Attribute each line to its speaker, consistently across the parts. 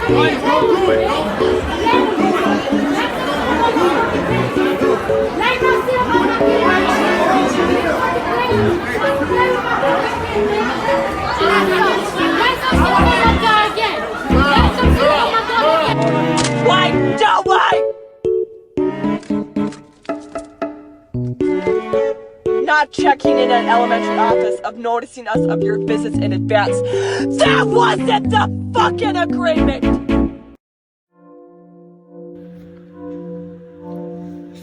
Speaker 1: Why don't I? Not checking in an elementary office of noticing us of your visits in advance. That wasn't the fucking agreement!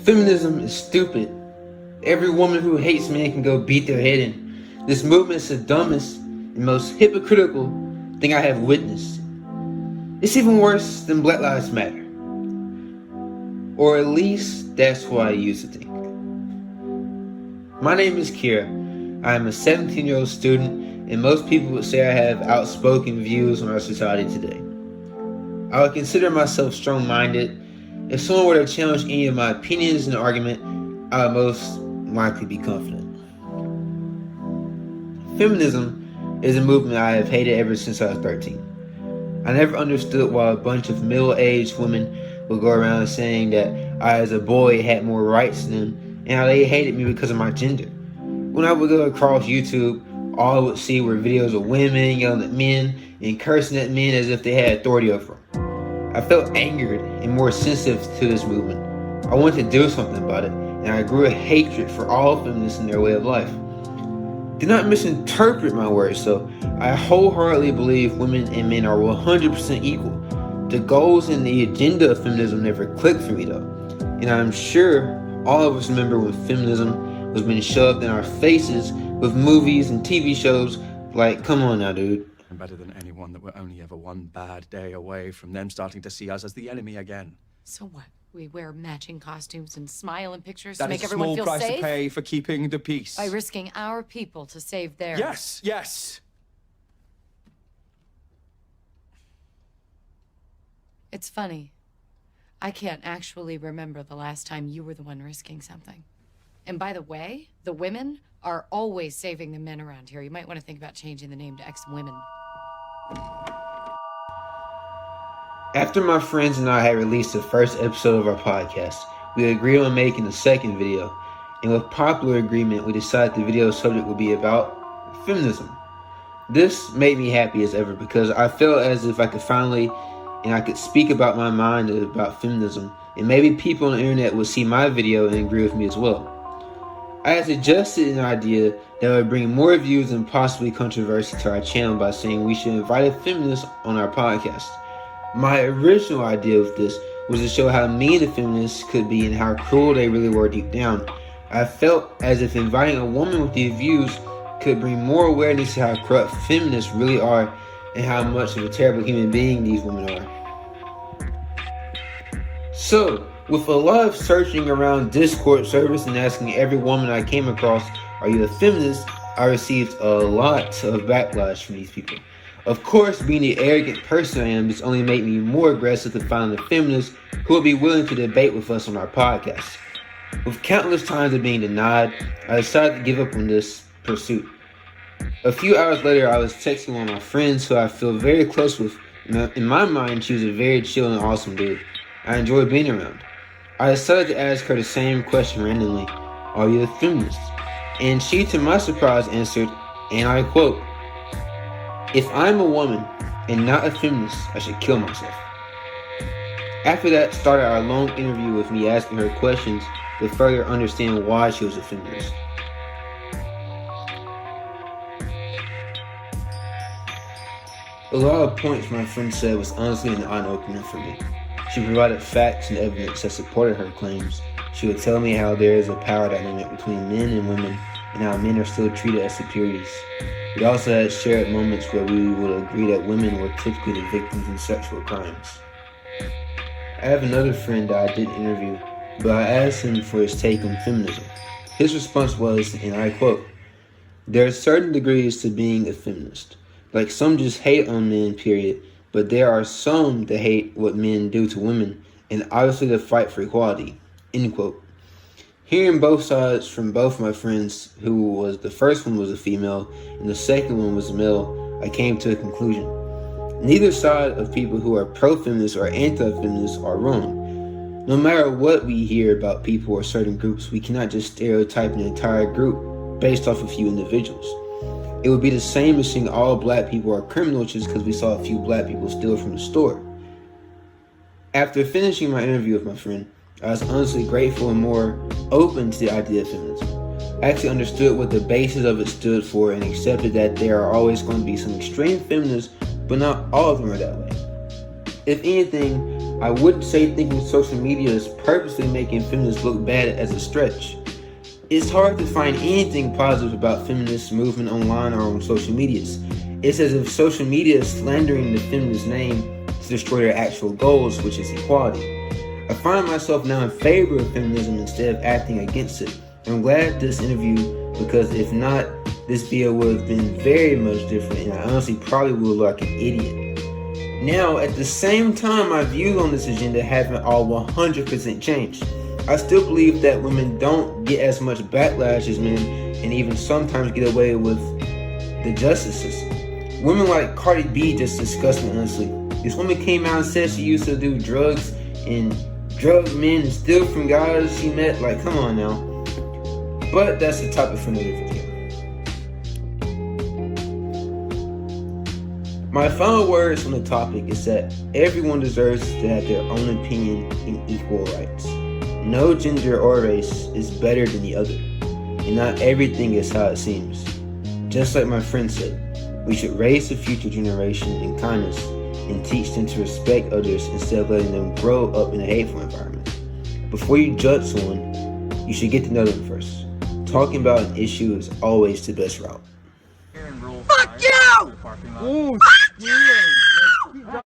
Speaker 2: Feminism is stupid. Every woman who hates men can go beat their head in. This movement is the dumbest and most hypocritical thing I have witnessed. It's even worse than Black Lives Matter. Or at least that's what I used to think. My name is Kira. I am a 17-year-old student, and most people would say I have outspoken views on our society today. I would consider myself strong-minded. If someone were to challenge any of my opinions in an argument, I would most likely be confident. Feminism is a movement I have hated ever since I was 13. I never understood why a bunch of middle-aged women would go around saying that I as a boy had more rights than them, and how they hated me because of my gender. When I would go across YouTube, all I would see were videos of women yelling at men and cursing at men as if they had authority over them. I felt angered and more sensitive to this movement. I wanted to do something about it, and I grew a hatred for all feminists and their way of life. Do not misinterpret my words, though. I wholeheartedly believe women and men are 100% equal. The goals and the agenda of feminism never clicked for me, though. And I'm sure all of us remember when feminism was being shoved in our faces with movies and TV shows like, come on now, dude.
Speaker 3: I'm better than anyone, that we're only ever one bad day away from them starting to see us as the enemy again.
Speaker 4: So what? We wear matching costumes and smile in pictures
Speaker 3: That
Speaker 4: to make
Speaker 3: is a
Speaker 4: everyone
Speaker 3: small
Speaker 4: feel
Speaker 3: price
Speaker 4: safe?
Speaker 3: to pay for keeping the peace.
Speaker 4: By risking our people to save theirs.
Speaker 3: Yes, yes.
Speaker 4: It's funny. I can't actually remember the last time you were the one risking something. And by the way, the women are always saving the men around here. You might want to think about changing the name to ex-women.
Speaker 2: After my friends and I had released the first episode of our podcast, we agreed on making the second video, and with popular agreement, we decided the video subject would be about feminism. This made me happy as ever because I felt as if I could finally, and I could speak about my mind about feminism, and maybe people on the internet would see my video and agree with me as well. I had suggested an idea that would bring more views and possibly controversy to our channel by saying we should invite a feminist on our podcast. My original idea of this was to show how mean the feminists could be and how cruel they really were deep down. I felt as if inviting a woman with these views could bring more awareness to how corrupt feminists really are and how much of a terrible human being these women are. So, with a lot of searching around Discord servers and asking every woman I came across, are you a feminist? I received a lot of backlash from these people. Of course, being the arrogant person I am, this only made me more aggressive to find the feminists who would be willing to debate with us on our podcast. With countless times of being denied, I decided to give up on this pursuit. A few hours later, I was texting one of my friends who I feel very close with. In my mind, she was a very chill and awesome dude I enjoy being around. I decided to ask her the same question randomly, are you a feminist? And she, to my surprise, answered, and I quote, if I'm a woman and not a feminist, I should kill myself. After that started our long interview with me asking her questions to further understand why she was a feminist. A lot of points my friend said was honestly an eye-opener for me. She provided facts and evidence that supported her claims. She would tell me how there is a power dynamic between men and women and how men are still treated as superiors. We also had shared moments where we would agree that women were typically the victims in sexual crimes. I have another friend that I didn't interview, but I asked him for his take on feminism. His response was, and I quote, there are certain degrees to being a feminist. Like some just hate on men, period, but there are some that hate what men do to women, and obviously they fight for equality, end quote. Hearing both sides from both my friends, who was the first one was a female and the second one was a male, I came to a conclusion. Neither side of people who are pro-feminist or anti-feminist are wrong. No matter what we hear about people or certain groups, we cannot just stereotype an entire group based off a few individuals. It would be the same as saying all black people are criminals just because we saw a few black people steal from the store. After finishing my interview with my friend, I was honestly grateful and more open to the idea of feminism. I actually understood what the basis of it stood for and accepted that there are always going to be some extreme feminists, but not all of them are that way. If anything, I would say thinking social media is purposely making feminists look bad as a stretch. It's hard to find anything positive about feminist movement online or on social medias. It's as if social media is slandering the feminist name to destroy their actual goals, which is equality. I find myself now in favor of feminism instead of acting against it. I'm glad this interview, because if not, this video would have been very much different and I honestly probably would look like an idiot. Now, at the same time, my views on this agenda haven't all 100% changed. I still believe that women don't get as much backlash as men and even sometimes get away with the justice system. Women like Cardi B just disgust me, honestly. This woman came out and said she used to do drugs and drug men and steal from guys she met. Like, come on now. But that's the topic for another video. My final words on the topic is that everyone deserves to have their own opinion and equal rights. No gender or race is better than the other, and not everything is how it seems. Just like my friend said, we should raise the future generation in kindness and teach them to respect others instead of letting them grow up in a hateful environment. Before you judge someone, you should get to know them first. Talking about an issue is always the best route.
Speaker 1: Fuck you! Fuck you!